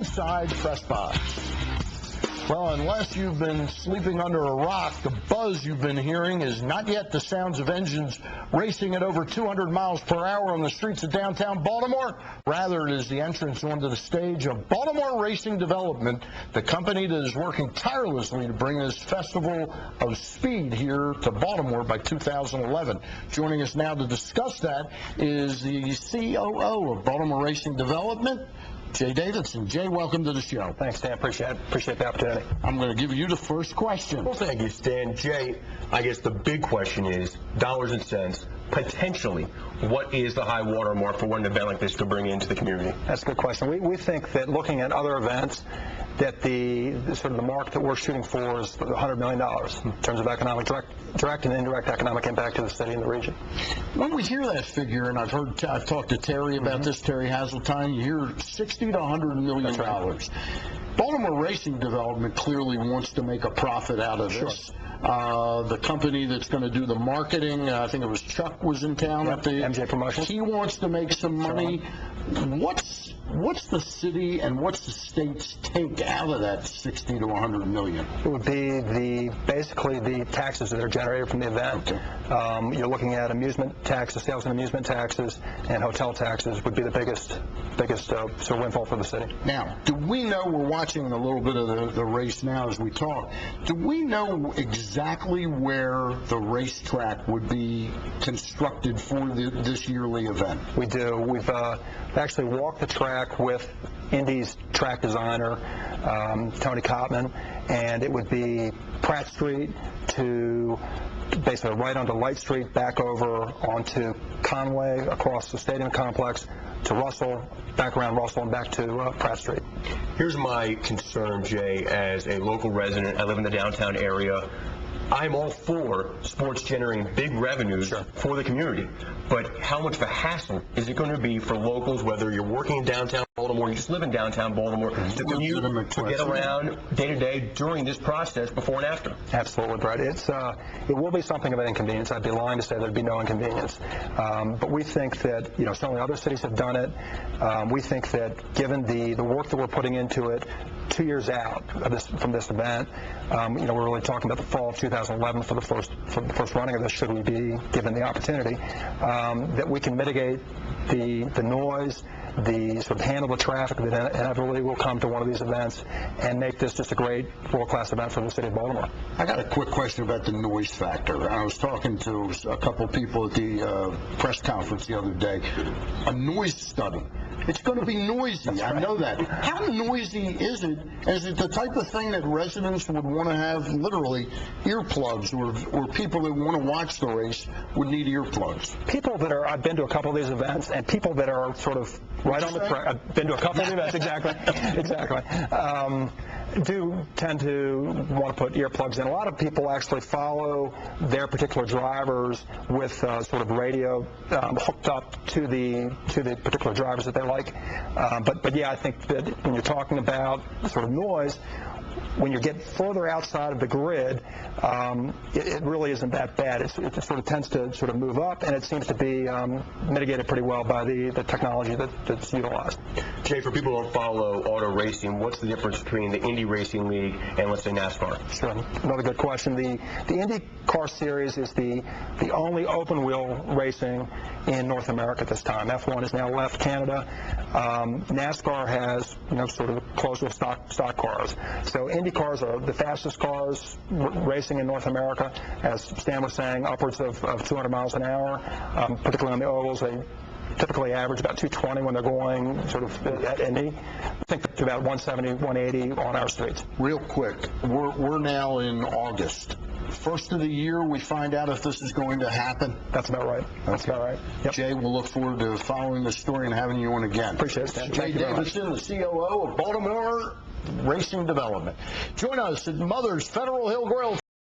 Inside PressBox. Well, unless you've been sleeping under a rock, the buzz you've been hearing is not yet the sounds of engines racing at over 200 miles per hour on the streets of downtown Baltimore. Rather, it is the entrance onto the stage of Baltimore Racing Development, the company that is working tirelessly to bring this festival of speed here to Baltimore by 2011. Joining us now to discuss that is the COO of Baltimore Racing Development, Jay Davidson. Jay, welcome to the show. Thanks, Stan. Appreciate the opportunity. I'm going to give you the first question. Well, thank you, Stan. Jay, I guess the big question is, dollars and cents, potentially, what is the high water mark for what an event like this could bring into the community? That's a good question. We think that looking at other events, that the mark that we're shooting for is $100 million in terms of economic direct and indirect economic impact to the city and the region. When we hear that figure, and I've talked to Terry about this, Terry Hazeltine, you hear $60 to $100 million. Right. Baltimore Racing Development clearly wants to make a profit out of this. Sure. The company that's going to do the marketing, I think it was Chuck was in town at the MJ Promotions. He wants to make some money. What's the city and what's the state's take out of that $60 to $100 million? It would be basically the taxes that are generated from the event. Okay. You're looking at amusement taxes, sales and amusement taxes, and hotel taxes would be the biggest sort of windfall for the city. Now, do we know, we're watching a little bit of the race now as we talk, do we know exactly where the racetrack would be constructed for this yearly event? We do. We've actually walked the track with Indy's track designer, Tony Cotman, and it would be Pratt Street to basically right onto Light Street, back over onto Conway, across the stadium complex, to Russell, back around Russell, and back to Pratt Street. Here's my concern, Jay, as a local resident. I live in the downtown area. I'm all for sports generating big revenues for the community, but how much of a hassle is it going to be for locals, whether you're working in downtown Baltimore, you just live in downtown Baltimore, to commute, to get around day to day during this process before and after? Absolutely, Brett. It will be something of an inconvenience. I'd be lying to say there'd be no inconvenience. But we think that, certainly other cities have done it. We think that given the work that we're putting into it 2 years out from this event, we're really talking about the fall of 2011 for the first running of this, should we be given the opportunity, that we can mitigate the noise, the sort of handle the traffic that inevitably will come to one of these events, and make this just a great world-class event for the city of Baltimore. I got a quick question about the noise factor. I was talking to a couple of people at the press conference the other day. A noise study. It's going to be noisy. Right. I know that. How noisy is it? Is it the type of thing that residents would want to have literally earplugs, or people that want to watch the race would need earplugs? People that are, I've been to a couple of these events, and people that are sort of right on the track. I've been to a couple of events, exactly. Do tend to want to put earplugs in. A lot of people actually follow their particular drivers with sort of radio hooked up to the particular drivers that they like. But yeah, I think that when you're talking about sort of noise, when you get further outside of the grid, it really isn't that bad. It sort of tends to sort of move up, and it seems to be mitigated pretty well by the technology that's utilized. Jay, for people who don't follow auto racing, what's the difference between the Indy Racing League and, let's say, NASCAR? Sure. Another good question. The IndyCar Series is the only open-wheel racing in North America at this time. F1 has now left Canada. NASCAR has, sort of closed-wheel stock cars. So Indy cars are the fastest cars racing in North America. As Stan was saying, upwards of 200 miles an hour, particularly on the ovals. They typically average about 220 when they're going sort of at Indy. I think to about 170, 180 on our streets. Real quick, we're now in August. First of the year, we find out if this is going to happen. That's about right. That's about right. Yep. Jay, we'll look forward to following the story and having you on again. Appreciate it, Stan. Jay Davidson, the COO of Baltimore Racing Development. Join us at Mother's Federal Hill Grill